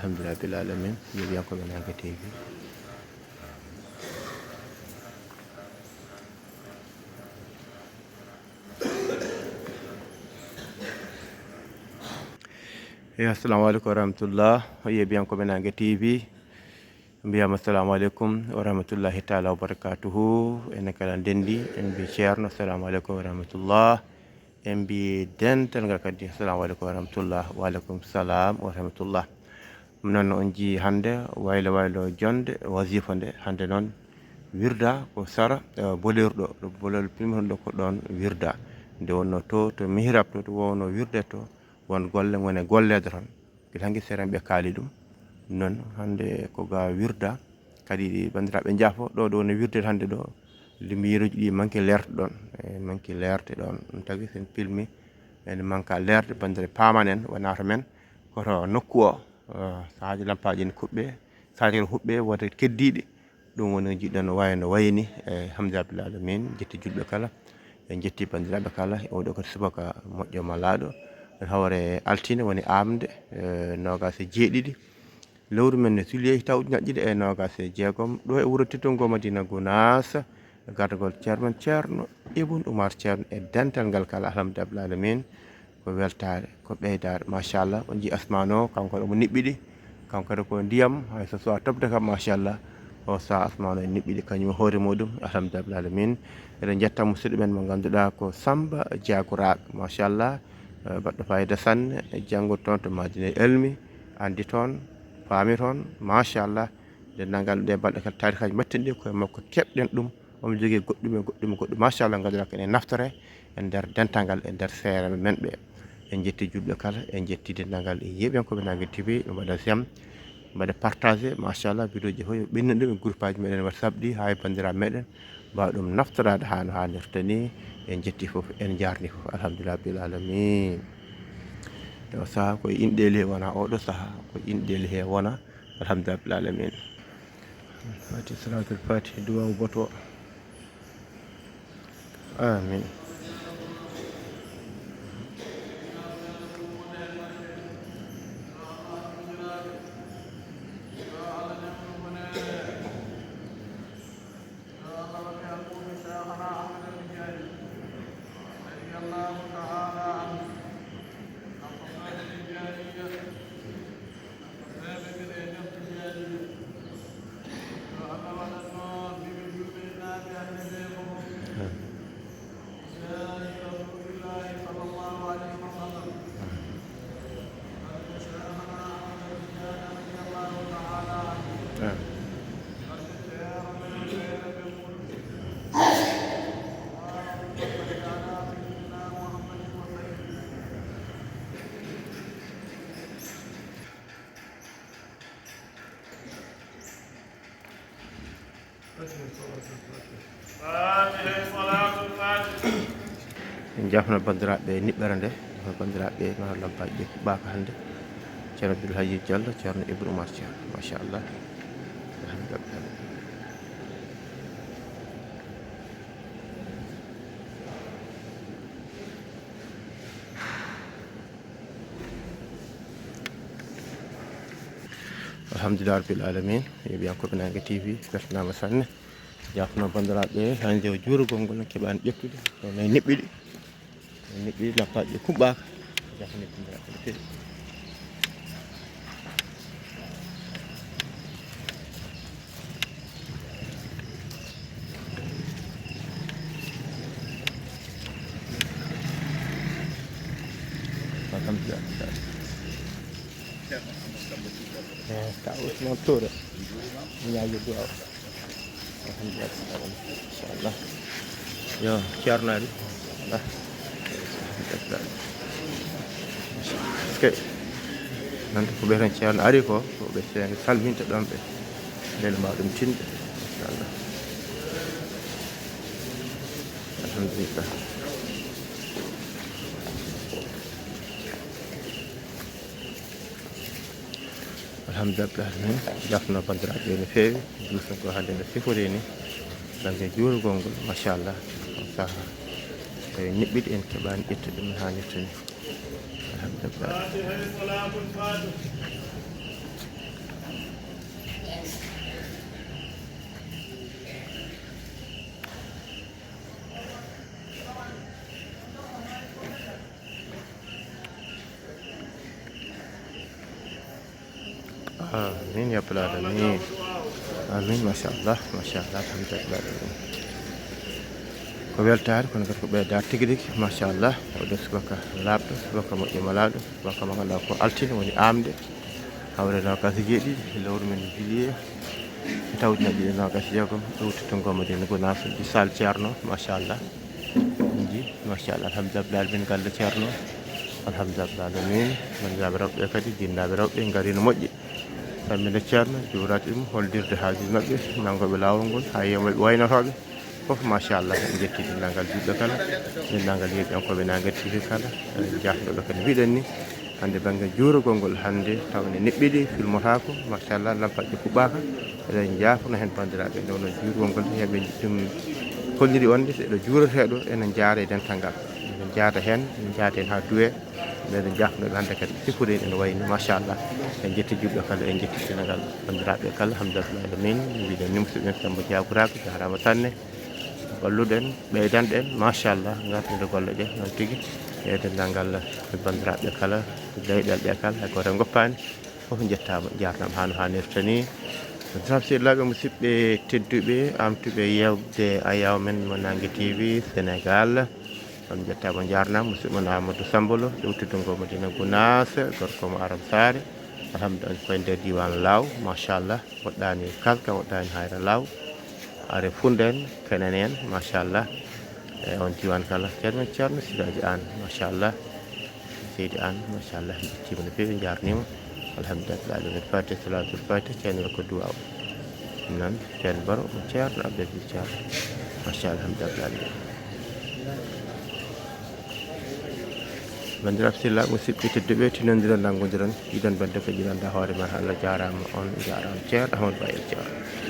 alhamdulillah bil alamin yeɓiyankoɓe Nangue TV. Assalamu aleykum wa rahmatullah yeɓiyankoɓe Nangue TV mbiyama assalamu aleykum wa rahmatullahi taala wa barakatuhu. Enen kala ndendi en mbi ceerno assalamu aleykum wa rahmatullah, en mbi dental ngal kadi assalamu aleykum wa rahmatullah. Wa aleykum salam wa rahmatullah. Noon on jii hande waylo waylo jonde wasifa nde hande noon wirda ko sara bolirɗo ɗo bolol primorɗo ko ɗon wirda nde wonno to mihrab to wonno wirde to won golle wone gollede ton guila hanki serenɓe kaali ɗum noon hande ko ga wirda kadi bandiraɓe jaafo ɗo no wirde hande ɗo lumiyeruji ɗi manque lerde ɗon manque lerde ɗon ɗum tagi sen pilmi ene manque lerde bandire pamanen wonata men koto nokku o sahaji lampaji ne kuɓɓe sahaji huɓɓe wonde keddiɗe ɗum woni jiɗɗon wayno wayni hamdulillah rabbil alamin. Jetti julɓe kala en jetti bandiraɓe kala oɗo kadi subaka moƴƴo malaɗo hawre altine woni amde nogas e jeeɗiɗi lewru men ne juillet taw ñaƴƴiɗi e nogas e jeegom ɗo e wuuro Tittongo Madina Gounass gardagol ceerno ceerno Ibn Oumar ceerno e dental ngal kala alhamdulillah rabbil alamin ko weltare ko ɓeydare machallah on jii asmano kanko omo niɓɓiɗi kanko kadi ko ndiyam hay so sowa tobde kam machallah o sa asmano e niɓɓiɗi kañum hoore muɗum alhamdulillah rabbil alamin. Eɗen jetta musidɗo men mo ganduɗa ko Samba Diagouraɓe machallah baɗɗo fayida sanne janggo toon to Madina Elmi andi toon faami toon machallah dennangal ɗe balɗe kala tarikaji mbatten ɗi koye makko keɓɗen ɗum omo jogui goɗɗum machallah ganduɗa ko ene naftore e nder dental ngal e nder seere men ɓe. En jetti julɓe kala en jetti dennangal yeɓiyankoɓe Nangue TV ɓe mbaɗa sem mbaɗa partagé machallah vidéo ji fof yo ɓennin ɗum e groupe aji meɗen WhatsApp ɗi ha e bandiraɓe meɗen mbawa ɗum naftorade hano hannirta ni. En jetti foof en jarni foof alhamdulillah rabbil alamin. O saaha koye inɗeli he wona oɗo saaha koye inɗeli he wona alhamdulillah rabbil alamin. Fati salatul fati duwaw boto amin. En jafno bandiraɓe niɓɓere nde bandiraɓe no lampaji ɗi kuɓaka hande ceerno Abdoul Hadji Diallo ceerno Ibn Oumar ceerno machallah alhamdulillah rabbil alamin. Yeɓiyankoɓe Nangue TV beltanama sanne jafno bandiraɓe hande o juurugol ngol keɓani ƴettude no niɓɓiɗi lampaji ɗi kuɓɓaka jafni bandiraɓe no fewi. alhamdulillah ka Ousmane Touré ñaaji duwaw alhamdulillah inchallah yo ceerno ali que nande ko ɓeyten ceerno ari ko ɓe salminta ɗon ɓe ndele mbawa ɗum tinde inchallah alhamdulillah. alhamdulillah jafno bandiraɓe no fewi duusa ko hande no sifori ni dañde juurugol ngol machallah on saaha tawi niɓɓiɗi en keɓani ƴettude ɗum hannirta ni alhamdulillah. amin ya rabbal alamin. Amin machallah alhamdulillah. Ko weltare kono kadi ko ɓeydare tigui rigui machallah oɗo subaka labɗo subaka moƴƴo malaɗo subaka mo ganduɗa ko altine woni amde hawre nogas e jeeɗiɗi lewru men juillet tawtina ɗiɗi nogas e jeegom ɗowti to Madina Gounass ɗi sal ceerno machallah ji machallah alhamdulillah min galle ceerno alhamdulillah alamin bandiraɓe rewɓe kadi jinnaɓe rewɓe gaari no moƴƴi samminde ceerno juurade ɗum holdirde haajuji mabɓe nangoɓe lawol ngol ha yeemoɓe waynotoɓe fof machallah en jetti dendagal julɓe kala dendagal yeeɓiyankoɓe Nanguel TV kala jafnoɓe kadi mbiɗen ni hande banggue juurogol ngol hande tawne neɓɓiɗi filmotako machallah lampaƴƴe kuɓɓaka eɗen jafno hen bandiraɓe ndewno juurgol ngol heeɓe ɗum holliri wonde so ɗo juureteɗo enen jaara e dental ngal eɗen jaada hen en jaada hen ha duwe meɗen jafnoɓe hande kadi siffude ene wayni machallah en jetti julɓe kala en jetti Sénégal bandiraɓe kala alhamdulillah alamin mbiɗen ni musidɓe Samba Diabouraɓe jarama sanne balluɗen ɓeydanɗen machallah gartide golle ɗe noon tigui e dendagal bandiraɓe kala leyɗele ɗe kala hay goto goppani foof jettama jarnama hano hannirta ni bandiraɓe sehilaɓe musidɓe tedduɓe amtuɓe yewde ayaw men mo Nanguel TV Sénégal on jettama jarnama musidɗo mon Amadou Sambolo ɗowtidungo Madina Gounass gorko mo Aram Sare alhamdulillah koye nder diwan Law machallah woɗɗani Kalka woɗɗani Hayra Law are funden kenen en machallah e on diwan kala ceerno Sidaji An machallah Seydi An machallah jettima no fewi jarnima alhamdulillah alamin fatiha salatul fatiha ceerno ko duwaw non ceerno Baro mo ceerno Abdou Ceerno machallah alhamdulillah bandiraɓe sehilaaɓe musidɓe tedduɓe tinodiren nanggodiren ɗiɗon bande ko jiɗanda hoore ma Allah jarama on jarama ceerno Ahmadou Bayel Ceerno